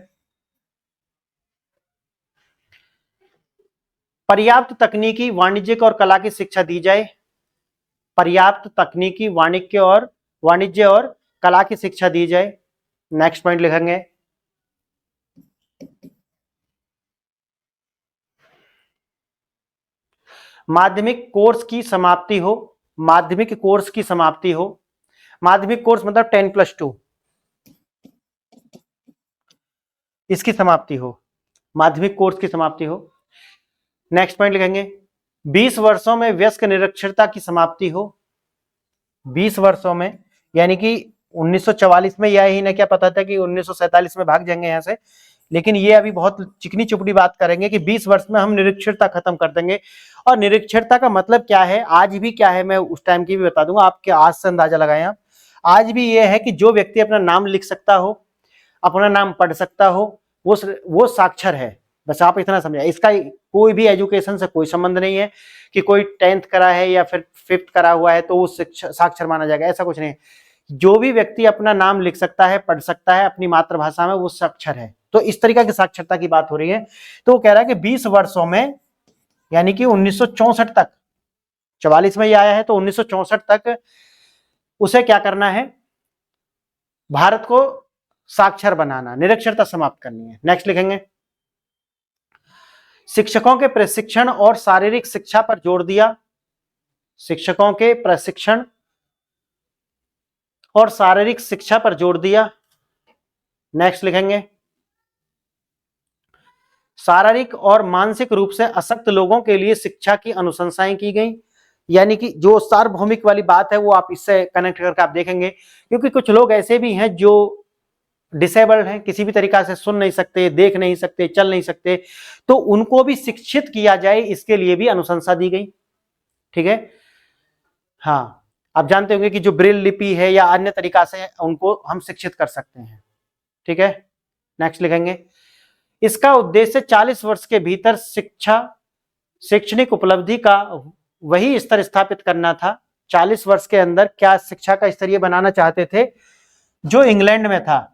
पर्याप्त तकनीकी वाणिज्यिक और कला की शिक्षा दी जाए। पर्याप्त तकनीकी वाणिज्य और कला की शिक्षा दी जाए। नेक्स्ट पॉइंट लिखेंगे माध्यमिक कोर्स की समाप्ति हो, माध्यमिक कोर्स की समाप्ति हो। माध्यमिक कोर्स मतलब 10+2, इसकी समाप्ति हो, माध्यमिक कोर्स की समाप्ति हो। नेक्स्ट पॉइंट लिखेंगे 20 वर्षों में वयस्क निरक्षरता की समाप्ति हो। 20 वर्षों में, यानी कि 1944 में, यह ही ना क्या पता था कि 1947 में भाग जाएंगे यहां से, लेकिन ये अभी बहुत चिकनी चुपड़ी बात करेंगे कि 20 वर्ष में हम निरक्षरता खत्म कर देंगे। और निरक्षरता का मतलब क्या है, आज भी क्या है, मैं उस टाइम की भी बता दूंगा, आपके आज से अंदाजा लगाएं आप। आज भी ये है कि जो व्यक्ति अपना नाम लिख सकता हो, अपना नाम पढ़ सकता हो, वो साक्षर है। बस आप इतना समझा, इसका कोई भी एजुकेशन से कोई संबंध नहीं है कि कोई 10th करा है या फिर 5th करा हुआ है तो वो साक्षर माना जाएगा, ऐसा कुछ नहीं है। जो भी व्यक्ति अपना नाम लिख सकता है, पढ़ सकता है अपनी मातृभाषा में, वो साक्षर है। तो इस तरीके की साक्षरता की बात हो रही है। तो वो कह रहा है कि 20 वर्षों में, यानी कि 1964 तक, 44 में ये आया है तो 1964 तक उसे क्या करना है, भारत को साक्षर बनाना, निरक्षरता समाप्त करनी है। नेक्स्ट लिखेंगे शिक्षकों के प्रशिक्षण और शारीरिक शिक्षा पर जोर दिया। शिक्षकों के प्रशिक्षण और शारीरिक शिक्षा पर जोर दिया। नेक्स्ट लिखेंगे शारीरिक और मानसिक रूप से अशक्त लोगों के लिए शिक्षा की अनुशंसाएं की गई। यानी कि जो सार्वभौमिक वाली बात है वो आप इससे कनेक्ट करके आप देखेंगे, क्योंकि कुछ लोग ऐसे भी हैं जो डिसेबल्ड हैं, किसी भी तरीका से सुन नहीं सकते, देख नहीं सकते, चल नहीं सकते, तो उनको भी शिक्षित किया जाए, इसके लिए भी अनुशंसा दी गई। ठीक है, हाँ, आप जानते होंगे कि जो ब्रेल लिपि है या अन्य तरीका से उनको हम शिक्षित कर सकते हैं। ठीक है, नेक्स्ट लिखेंगे इसका उद्देश्य 40 वर्ष के भीतर शैक्षणिक उपलब्धि का वही स्तर स्थापित करना था। 40 वर्ष के अंदर क्या शिक्षा का स्तर ये बनाना चाहते थे जो इंग्लैंड में था,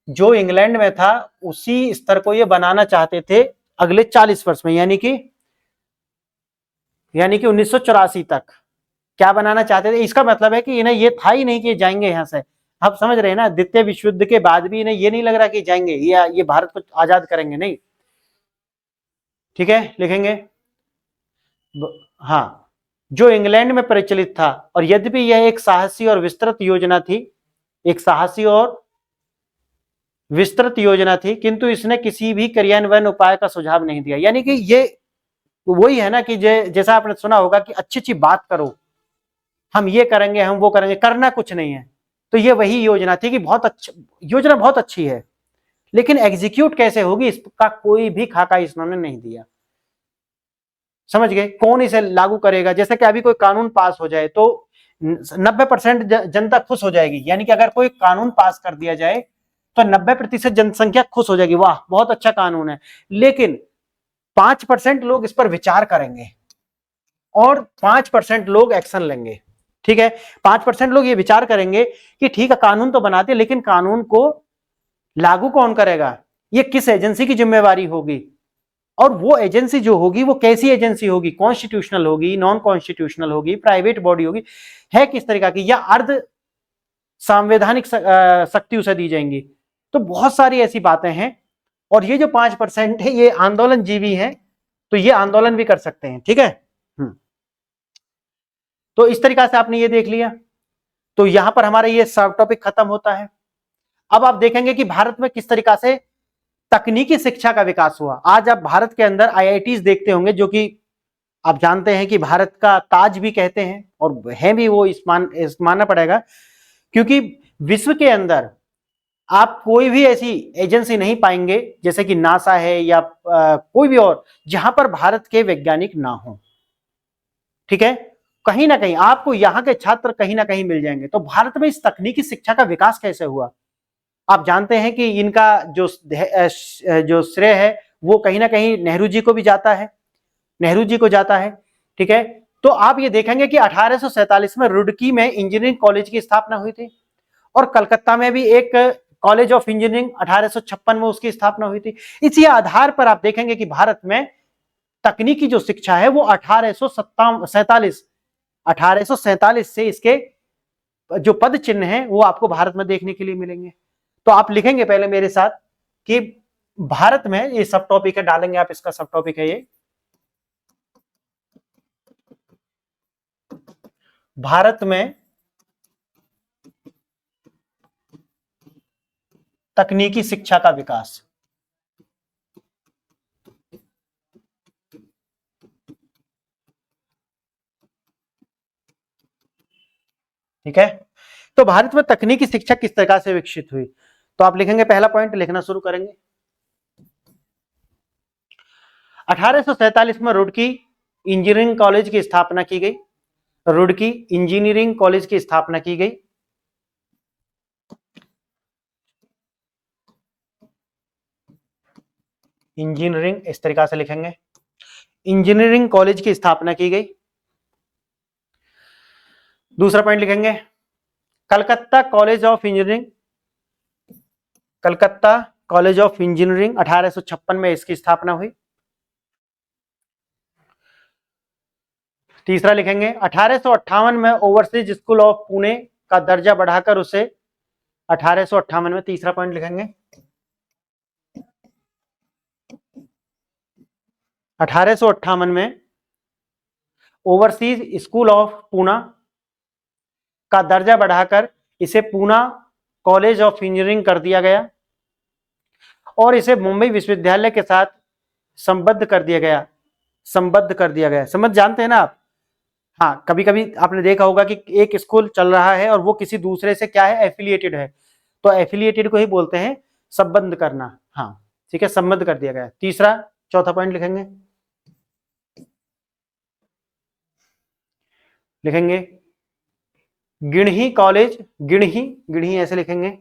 जो इंग्लैंड में था उसी स्तर को ये बनाना चाहते थे अगले 40 वर्ष में, यानी कि 1984 तक क्या बनाना चाहते थे। इसका मतलब है कि इन्हें ये था ही नहीं कि जाएंगे यहां से, आप समझ रहे हैं ना, द्वितीय विश्व युद्ध के बाद भी इन्हें ये नहीं लग रहा कि जाएंगे या ये भारत को आजाद करेंगे, नहीं। ठीक है, लिखेंगे हाँ, जो इंग्लैंड में प्रचलित था, और यद्यपि यह एक साहसी और विस्तृत योजना थी, एक साहसी और विस्तृत योजना थी, किंतु इसने किसी भी क्रियान्वयन उपाय का सुझाव नहीं दिया। यानी कि ये वही है ना कि जैसा आपने सुना होगा कि अच्छी अच्छी बात करो, हम ये करेंगे, हम वो करेंगे, करना कुछ नहीं है। तो ये वही योजना थी कि बहुत अच्छा, योजना बहुत अच्छी है, लेकिन एग्जीक्यूट कैसे होगी इसका कोई भी खाका इन्होंने नहीं दिया। समझ गए? कौन इसे लागू करेगा? जैसे कि अभी कोई कानून पास हो जाए तो 90% जनता खुश हो जाएगी, यानी कि अगर कोई कानून पास कर दिया जाए तो 90% जनसंख्या खुश हो जाएगी, वाह बहुत अच्छा कानून है। लेकिन 5% लोग इस पर विचार करेंगे और 5% लोग एक्शन लेंगे। ठीक है, 5% लोग ये विचार करेंगे कि ठीक है कानून तो बनाते, लेकिन कानून को लागू कौन करेगा, ये किस एजेंसी की जिम्मेवारी होगी, और वो एजेंसी जो होगी वो कैसी एजेंसी होगी, कॉन्स्टिट्यूशनल होगी, नॉन कॉन्स्टिट्यूशनल होगी, प्राइवेट बॉडी होगी, है किस तरीका की, या अर्ध संवैधानिक शक्ति उसे दी जाएंगी। तो बहुत सारी ऐसी बातें हैं, और ये जो 5% है ये आंदोलन जीवी है, तो ये आंदोलन भी कर सकते हैं। ठीक है, तो इस तरीका से आपने ये देख लिया। तो यहां पर हमारा ये सब टॉपिक खत्म होता है। अब आप देखेंगे कि भारत में किस तरीका से तकनीकी शिक्षा का विकास हुआ। आज आप भारत के अंदर आईआईटीज देखते होंगे, जो कि आप जानते हैं कि भारत का ताज भी कहते हैं, और है भी वो इस मानना पड़ेगा, क्योंकि विश्व के अंदर आप कोई भी ऐसी एजेंसी नहीं पाएंगे जैसे कि नासा है या कोई भी और, जहां पर भारत के वैज्ञानिक ना हो। ठीक है, कहीं ना कहीं आपको यहाँ के छात्र कहीं ना कहीं मिल जाएंगे। तो भारत में इस तकनीकी शिक्षा का विकास कैसे हुआ? आप जानते हैं कि इनका जो श्रेय है वो कहीं ना कहीं नेहरू जी को भी जाता है, नेहरू जी को जाता है। ठीक है, तो आप ये देखेंगे कि 1847 में रुड़की में इंजीनियरिंग कॉलेज की स्थापना हुई थी, और कलकत्ता में भी एक कॉलेज ऑफ इंजीनियरिंग 1856 में उसकी स्थापना हुई थी। इसी आधार पर आप देखेंगे कि भारत में तकनीकी जो शिक्षा है वो 1847 से इसके जो पद चिन्ह हैं वो आपको भारत में देखने के लिए मिलेंगे। तो आप लिखेंगे पहले मेरे साथ कि भारत में, ये सब टॉपिक है, डालेंगे आप, इसका सब टॉपिक है ये, भारत में तकनीकी शिक्षा का विकास। ठीक है, तो भारत में तकनीकी शिक्षा किस तरह से विकसित हुई? तो आप लिखेंगे, पहला पॉइंट लिखना शुरू करेंगे। 1847 में रुड़की इंजीनियरिंग कॉलेज की स्थापना की गई, रुड़की इंजीनियरिंग कॉलेज की स्थापना की गई। इंजीनियरिंग इस तरीका से लिखेंगे, इंजीनियरिंग कॉलेज की स्थापना की गई। दूसरा पॉइंट लिखेंगे, Calcutta college of engineering, Calcutta college of engineering 1856 में इसकी स्थापना हुई। तीसरा लिखेंगे, 1858 में ओवरसीज स्कूल ऑफ पुणे का दर्जा बढ़ाकर उसे 1858 में, तीसरा पॉइंट लिखेंगे, 1858 में ओवरसीज स्कूल ऑफ पूना का दर्जा बढ़ाकर इसे पूना कॉलेज ऑफ इंजीनियरिंग कर दिया गया, और इसे मुंबई विश्वविद्यालय के साथ संबद्ध कर दिया गया, संबद्ध कर दिया गया। समझ जानते हैं ना आप? हाँ, कभी कभी आपने देखा होगा कि एक स्कूल चल रहा है और वो किसी दूसरे से क्या है, एफिलिएटेड है, तो एफिलिएटेड को ही बोलते हैं संबद्ध करना। हाँ ठीक है, संबद्ध कर दिया गया। तीसरा, चौथा पॉइंट लिखेंगे, लिखेंगे गिणही कॉलेज, गिणही, गिणही ऐसे लिखेंगे,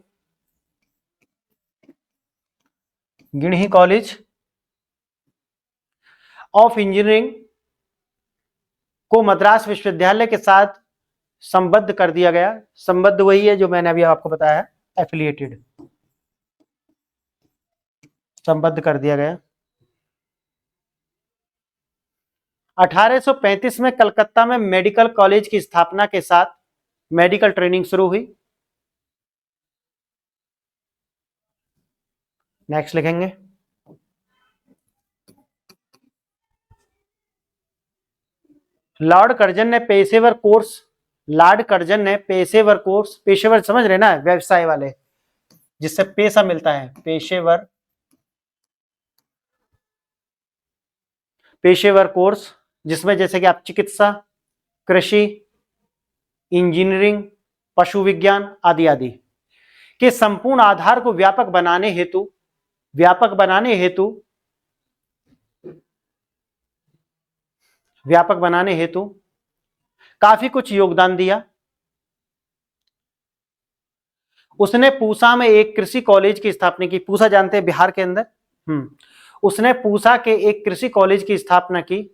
गिणही कॉलेज ऑफ इंजीनियरिंग को मद्रास विश्वविद्यालय के साथ संबद्ध कर दिया गया। संबद्ध वही है जो मैंने अभी आपको बताया, एफिलिएटेड, संबद्ध कर दिया गया। 1835 में कलकत्ता में मेडिकल कॉलेज की स्थापना के साथ मेडिकल ट्रेनिंग शुरू हुई। नेक्स्ट लिखेंगे, लॉर्ड कर्जन ने पेशेवर कोर्स, लॉर्ड कर्जन ने पेशेवर कोर्स, पेशेवर समझ रहे ना, व्यवसाय वाले जिससे पैसा मिलता है, पेशेवर, पेशेवर कोर्स जिसमें जैसे कि आप चिकित्सा, कृषि, इंजीनियरिंग, पशु विज्ञान आदि आदि के संपूर्ण आधार को व्यापक बनाने हेतु, व्यापक बनाने हेतु व्यापक बनाने हेतु काफी कुछ योगदान दिया। उसने पूसा में एक कृषि कॉलेज की स्थापना की। पूसा जानते हैं बिहार के अंदर। उसने पूसा के एक कृषि कॉलेज की स्थापना की,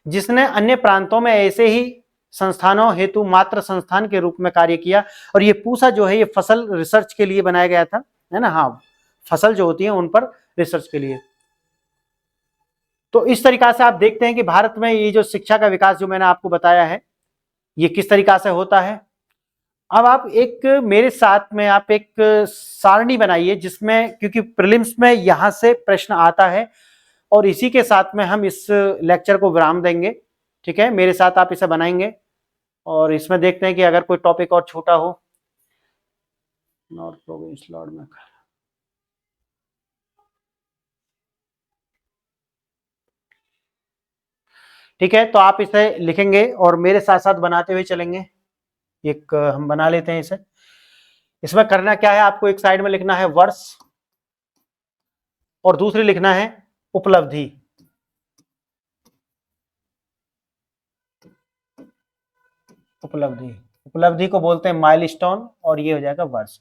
जिसने अन्य प्रांतों में ऐसे ही संस्थानों हेतु मात्र संस्थान के रूप में कार्य किया। और ये पूसा जो है ये फसल रिसर्च के लिए बनाया गया था, है ना। हाँ, फसल जो होती है उन पर रिसर्च के लिए। तो इस तरीका से आप देखते हैं कि भारत में ये जो शिक्षा का विकास जो मैंने आपको बताया है ये किस तरीका से होता है। अब आप एक मेरे साथ में आप एक सारणी बनाइए जिसमें, क्योंकि प्रीलिम्स में यहां से प्रश्न आता है और इसी के साथ में हम इस लेक्चर को विराम देंगे। ठीक है, मेरे साथ आप इसे बनाएंगे और इसमें देखते हैं कि अगर कोई टॉपिक और छूटा हो। नॉर्थ प्रोविंस लॉर्ड में, ठीक है, तो आप इसे लिखेंगे और मेरे साथ साथ बनाते हुए चलेंगे। एक हम बना लेते हैं इसे। इसमें करना क्या है, आपको एक साइड में लिखना है वर्ष और दूसरी लिखना है उपलब्धि। उपलब्धि, उपलब्धि को बोलते हैं माइलस्टोन और ये हो जाएगा वर्ष।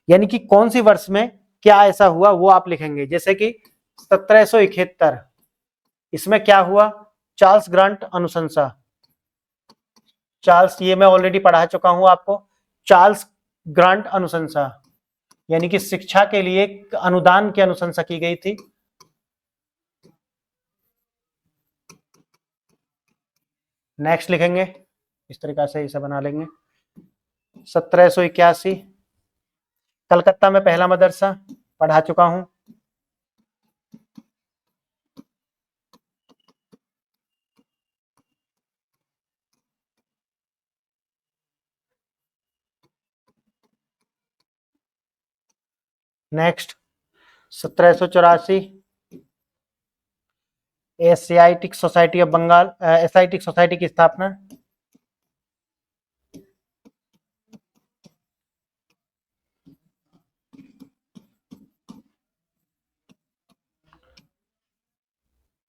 यानी कि कौन सी वर्ष में क्या ऐसा हुआ वो आप लिखेंगे। जैसे कि 1771, इसमें क्या हुआ, चार्ल्स ग्रांट अनुशंसा। चार्ल्स, ये मैं ऑलरेडी पढ़ा चुका हूं आपको। चार्ल्स ग्रांट अनुशंसा यानी कि शिक्षा के लिए अनुदान की अनुशंसा की गई थी। नेक्स्ट लिखेंगे, इस तरीका से इसे बना लेंगे। 1781, कलकत्ता में पहला मदरसा, पढ़ा चुका हूं। Next 1784, Asiatic Society of Bengal, Asiatic Society की स्थापना।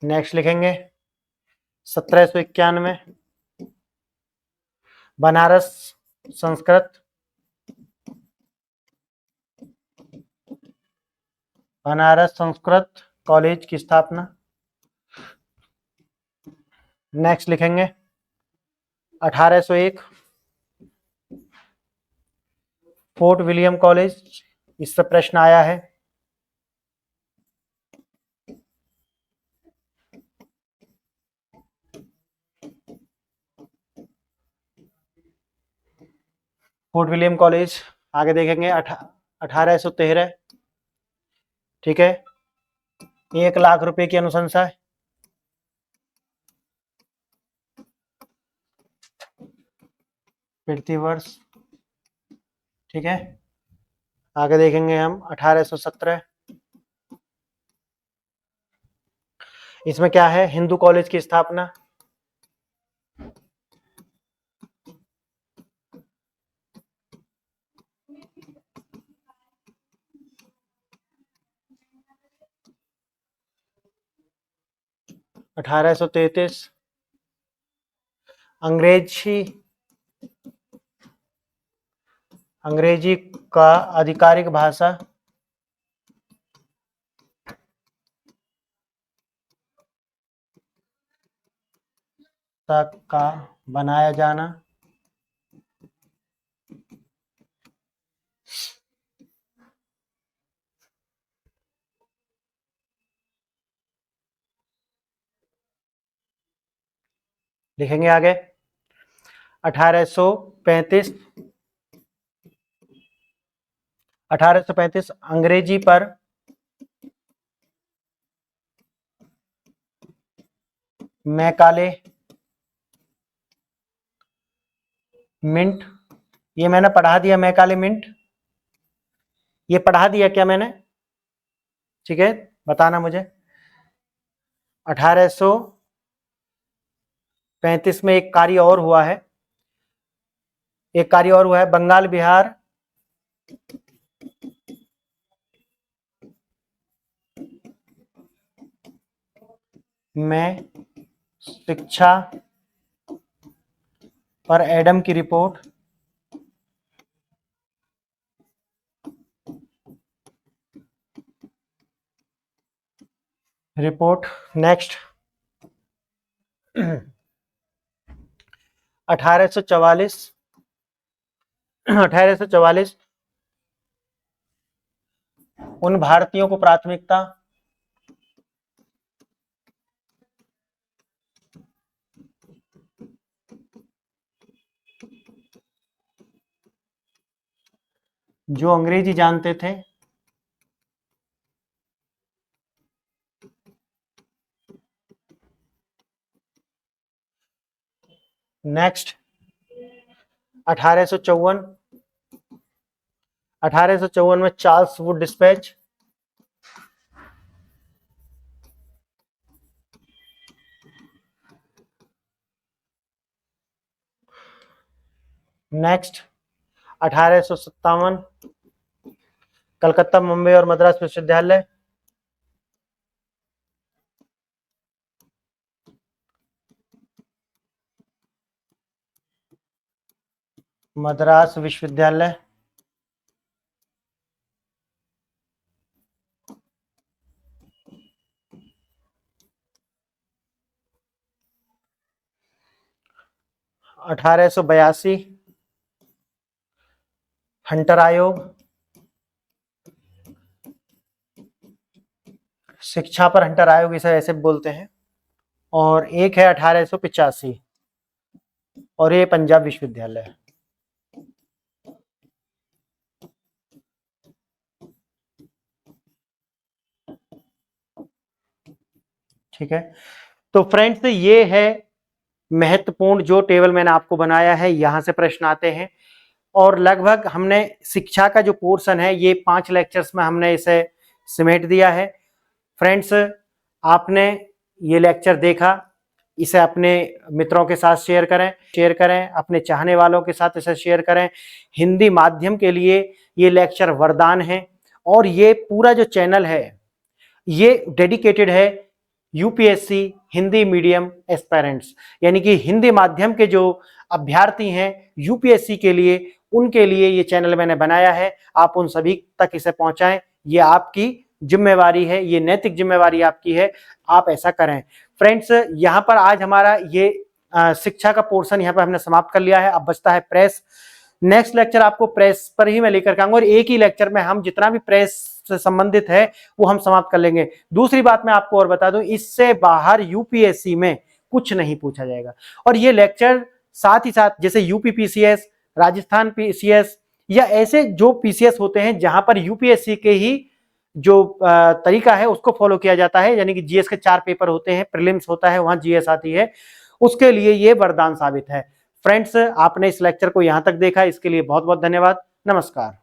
नेक्स्ट लिखेंगे 1791, बनारस संस्कृत, बनारस संस्कृत कॉलेज की स्थापना। नेक्स्ट लिखेंगे 1801, फोर्ट विलियम कॉलेज, इससे प्रश्न आया है। Fort William college. आगे देखेंगे 1813, ठीक है, 1 लाख रुपए की अनुशंसा है। पृथ्वी वर्ष, ठीक है। आगे देखेंगे हम 1817, इसमें क्या है, हिंदू कॉलेज की स्थापना। अठारह सौ तैतीस, अंग्रेजी का आधिकारिक भाषा का बनाया जाना। लिखेंगे आगे 1835, 1835 अंग्रेजी पर मैकाले मिंट, ये मैंने पढ़ा दिया। मैकाले मिंट ये पढ़ा दिया क्या मैंने, ठीक है, बताना मुझे। 1835 में एक कार्य और हुआ है, एक कार्य और हुआ है, बंगाल बिहार में शिक्षा पर एडम की रिपोर्ट नेक्स्ट 1844 उन भारतीयों को प्राथमिकता जो अंग्रेजी जानते थे नेक्स्ट 1854 में Charles Wood dispatch next 1857 Calcutta, Mumbai और मद्रास विश्वविद्यालय मद्रास विश्वविद्यालय 1882 हंटर आयोग शिक्षा पर हंटर आयोग इसे ऐसे बोलते हैं। और एक है 1885 और ये पंजाब विश्वविद्यालय है। ठीक है, तो फ्रेंड्स ये है महत्वपूर्ण जो टेबल मैंने आपको बनाया है, यहां से प्रश्न आते हैं। और लगभग हमने शिक्षा का जो पोर्शन है ये 5 लेक्चर्स में हमने इसे समेट दिया है। फ्रेंड्स आपने ये लेक्चर देखा, इसे अपने मित्रों के साथ शेयर करें, अपने चाहने वालों के साथ इसे शेयर करें। हिंदी माध्यम के लिए ये लेक्चर वरदान है और ये पूरा जो चैनल है ये डेडिकेटेड है यूपीएससी हिंदी मीडियम एस्पायरेंट्स, यानी कि हिंदी माध्यम के जो अभ्यर्थी हैं यूपीएससी के लिए, उनके लिए ये चैनल मैंने बनाया है। आप उन सभी तक इसे पहुंचाएं, ये आपकी जिम्मेवारी है, ये नैतिक जिम्मेवारी आपकी है, आप ऐसा करें। फ्रेंड्स यहाँ पर आज हमारा ये शिक्षा का पोर्शन यहाँ पर हमने समाप्त कर लिया है। अब बचता है प्रेस। नेक्स्ट लेक्चर आपको प्रेस पर ही मैं लेकर के आऊंगा और एक ही लेक्चर में हम जितना भी प्रेस से संबंधित है वो हम समाप्त कर लेंगे। दूसरी बात मैं आपको और बता दूं, इससे बाहर यूपीएससी में कुछ नहीं पूछा जाएगा। और ये लेक्चर साथ ही साथ जैसे यूपी पीसीएस, राजस्थान पीसीएस या ऐसे जो पीसीएस होते हैं जहां पर यूपीएससी के ही जो तरीका है उसको फॉलो किया जाता है, यानी कि जीएस के 4 पेपर होते हैं, प्रीलिम्स होता है, वहां जीएस आती है, उसके लिए ये वरदान साबित है। फ्रेंड्स आपने इस लेक्चर को यहां तक देखा, इसके लिए बहुत बहुत धन्यवाद। नमस्कार।